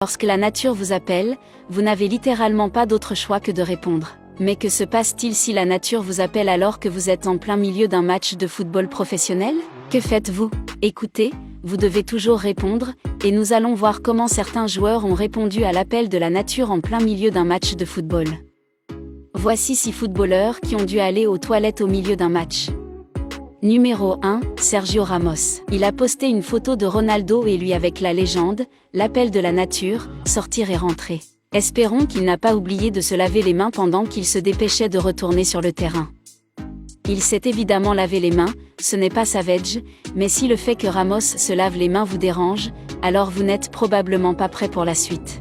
Lorsque la nature vous appelle, vous n'avez littéralement pas d'autre choix que de répondre. Mais que se passe-t-il si la nature vous appelle alors que vous êtes en plein milieu d'un match de football professionnel? Que faites-vous? Écoutez, vous devez toujours répondre, et nous allons voir comment certains joueurs ont répondu à l'appel de la nature en plein milieu d'un match de football. Voici 6 footballeurs qui ont dû aller aux toilettes au milieu d'un match. Numéro 1, Sergio Ramos. Il a posté une photo de Ronaldo et lui avec la légende, l'appel de la nature, sortir et rentrer. Espérons qu'il n'a pas oublié de se laver les mains pendant qu'il se dépêchait de retourner sur le terrain. Il s'est évidemment lavé les mains, ce n'est pas savage, mais si le fait que Ramos se lave les mains vous dérange, alors vous n'êtes probablement pas prêt pour la suite.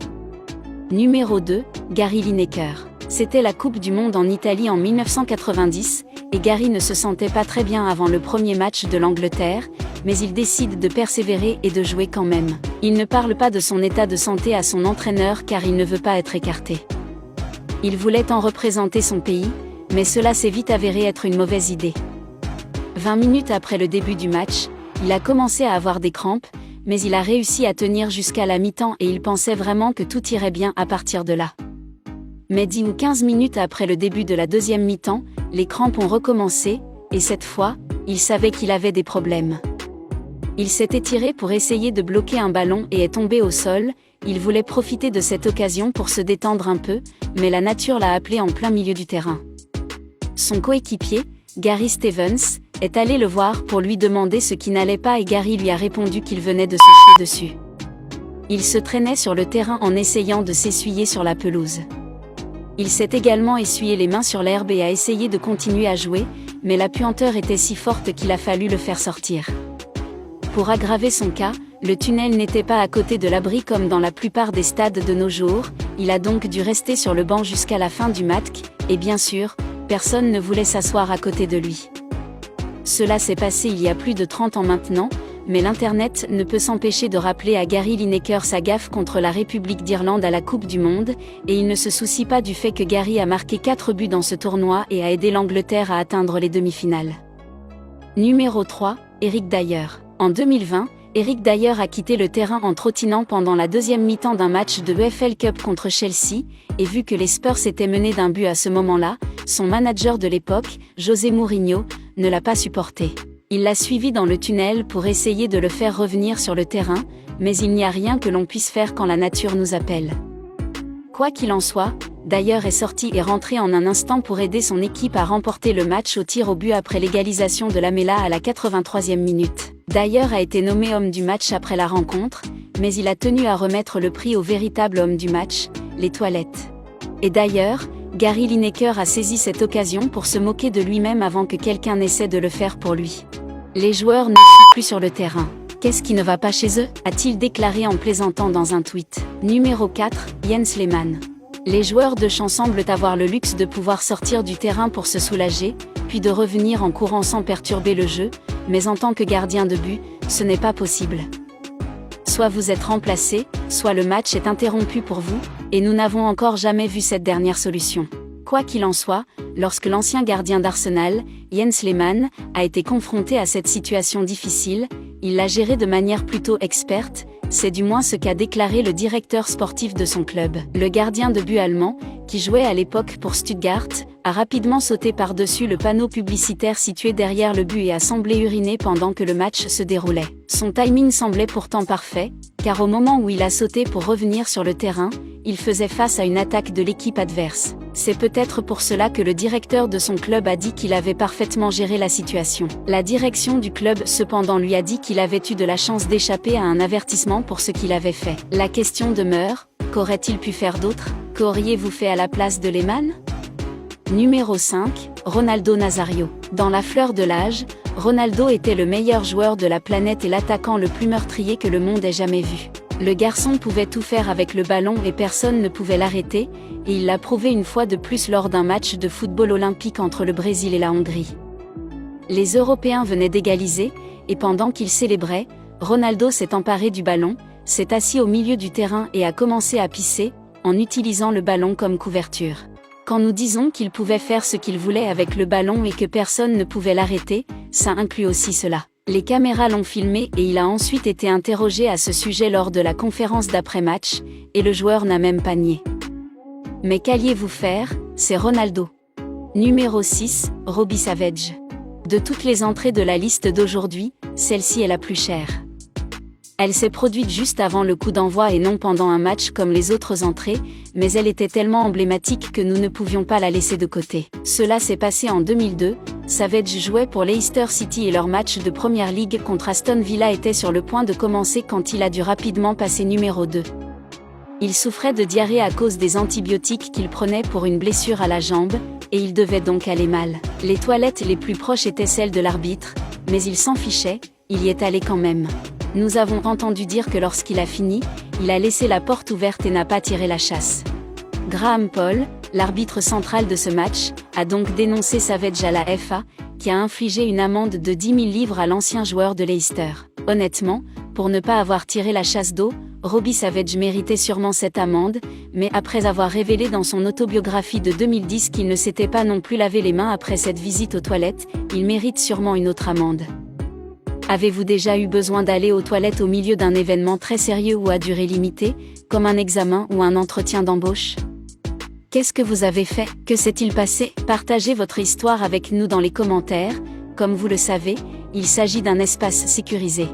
Numéro 2, Gary Lineker. C'était la Coupe du Monde en Italie en 1990, et Gary ne se sentait pas très bien avant le premier match de l'Angleterre, mais il décide de persévérer et de jouer quand même. Il ne parle pas de son état de santé à son entraîneur car il ne veut pas être écarté. Il voulait en représenter son pays, mais cela s'est vite avéré être une mauvaise idée. 20 minutes après le début du match, il a commencé à avoir des crampes, mais il a réussi à tenir jusqu'à la mi-temps et il pensait vraiment que tout irait bien à partir de là. Mais 10 ou 15 minutes après le début de la deuxième mi-temps, les crampes ont recommencé, et cette fois, il savait qu'il avait des problèmes. Il s'est étiré pour essayer de bloquer un ballon et est tombé au sol, il voulait profiter de cette occasion pour se détendre un peu, mais la nature l'a appelé en plein milieu du terrain. Son coéquipier, Gary Stevens, est allé le voir pour lui demander ce qui n'allait pas et Gary lui a répondu qu'il venait de se chier dessus. Il se traînait sur le terrain en essayant de s'essuyer sur la pelouse. Il s'est également essuyé les mains sur l'herbe et a essayé de continuer à jouer, mais la puanteur était si forte qu'il a fallu le faire sortir. Pour aggraver son cas, le tunnel n'était pas à côté de l'abri comme dans la plupart des stades de nos jours, il a donc dû rester sur le banc jusqu'à la fin du match, et bien sûr, personne ne voulait s'asseoir à côté de lui. Cela s'est passé il y a plus de 30 ans maintenant, mais l'Internet ne peut s'empêcher de rappeler à Gary Lineker sa gaffe contre la République d'Irlande à la Coupe du Monde, et il ne se soucie pas du fait que Gary a marqué 4 buts dans ce tournoi et a aidé l'Angleterre à atteindre les demi-finales. Numéro 3, Eric Dyer. En 2020, Eric Dyer a quitté le terrain en trottinant pendant la deuxième mi-temps d'un match de EFL Cup contre Chelsea, et vu que les Spurs étaient menés d'un but à ce moment-là, son manager de l'époque, José Mourinho, ne l'a pas supporté. Il l'a suivi dans le tunnel pour essayer de le faire revenir sur le terrain, mais il n'y a rien que l'on puisse faire quand la nature nous appelle. Quoi qu'il en soit, Dyer est sorti et rentré en un instant pour aider son équipe à remporter le match au tir au but après l'égalisation de Lamela à la 83e minute. Dyer a été nommé homme du match après la rencontre, mais il a tenu à remettre le prix au véritable homme du match, les toilettes. Et d'ailleurs, Gary Lineker a saisi cette occasion pour se moquer de lui-même avant que quelqu'un n'essaie de le faire pour lui. Les joueurs ne sont plus sur le terrain. Qu'est-ce qui ne va pas chez eux? A-t-il déclaré en plaisantant dans un tweet. Numéro 4, Jens Lehmann. Les joueurs de champ semblent avoir le luxe de pouvoir sortir du terrain pour se soulager, puis de revenir en courant sans perturber le jeu, mais en tant que gardien de but, ce n'est pas possible. Soit vous êtes remplacé, soit le match est interrompu pour vous, et nous n'avons encore jamais vu cette dernière solution. Quoi qu'il en soit, lorsque l'ancien gardien d'Arsenal, Jens Lehmann, a été confronté à cette situation difficile, il l'a gérée de manière plutôt experte, c'est du moins ce qu'a déclaré le directeur sportif de son club. Le gardien de but allemand, qui jouait à l'époque pour Stuttgart, a rapidement sauté par-dessus le panneau publicitaire situé derrière le but et a semblé uriner pendant que le match se déroulait. Son timing semblait pourtant parfait, car au moment où il a sauté pour revenir sur le terrain, il faisait face à une attaque de l'équipe adverse. C'est peut-être pour cela que le directeur de son club a dit qu'il avait parfaitement géré la situation. La direction du club cependant lui a dit qu'il avait eu de la chance d'échapper à un avertissement pour ce qu'il avait fait. La question demeure, qu'aurait-il pu faire d'autre? Qu'auriez-vous fait à la place de Lehmann? Numéro 5, Ronaldo Nazario. Dans la fleur de l'âge, Ronaldo était le meilleur joueur de la planète et l'attaquant le plus meurtrier que le monde ait jamais vu. Le garçon pouvait tout faire avec le ballon et personne ne pouvait l'arrêter, et il l'a prouvé une fois de plus lors d'un match de football olympique entre le Brésil et la Hongrie. Les Européens venaient d'égaliser, et pendant qu'ils célébraient, Ronaldo s'est emparé du ballon, s'est assis au milieu du terrain et a commencé à pisser, en utilisant le ballon comme couverture. Quand nous disons qu'il pouvait faire ce qu'il voulait avec le ballon et que personne ne pouvait l'arrêter, ça inclut aussi cela. Les caméras l'ont filmé et il a ensuite été interrogé à ce sujet lors de la conférence d'après-match, et le joueur n'a même pas nié. Mais qu'alliez-vous faire, c'est Ronaldo. Numéro 6, Robbie Savage. De toutes les entrées de la liste d'aujourd'hui, celle-ci est la plus chère. Elle s'est produite juste avant le coup d'envoi et non pendant un match comme les autres entrées, mais elle était tellement emblématique que nous ne pouvions pas la laisser de côté. Cela s'est passé en 2002, Savage jouait pour Leicester City et leur match de Premier League contre Aston Villa était sur le point de commencer quand il a dû rapidement passer numéro 2. Il souffrait de diarrhée à cause des antibiotiques qu'il prenait pour une blessure à la jambe, et il devait donc aller mal. Les toilettes les plus proches étaient celles de l'arbitre, mais il s'en fichait, il y est allé quand même. Nous avons entendu dire que lorsqu'il a fini, il a laissé la porte ouverte et n'a pas tiré la chasse. Graham Poll, l'arbitre central de ce match, a donc dénoncé Savage à la FA, qui a infligé une amende de 10 000 livres à l'ancien joueur de Leicester. Honnêtement, pour ne pas avoir tiré la chasse d'eau, Robbie Savage méritait sûrement cette amende, mais après avoir révélé dans son autobiographie de 2010 qu'il ne s'était pas non plus lavé les mains après cette visite aux toilettes, il mérite sûrement une autre amende. Avez-vous déjà eu besoin d'aller aux toilettes au milieu d'un événement très sérieux ou à durée limitée, comme un examen ou un entretien d'embauche ? Qu'est-ce que vous avez fait ? Que s'est-il passé ? Partagez votre histoire avec nous dans les commentaires. Comme vous le savez, il s'agit d'un espace sécurisé.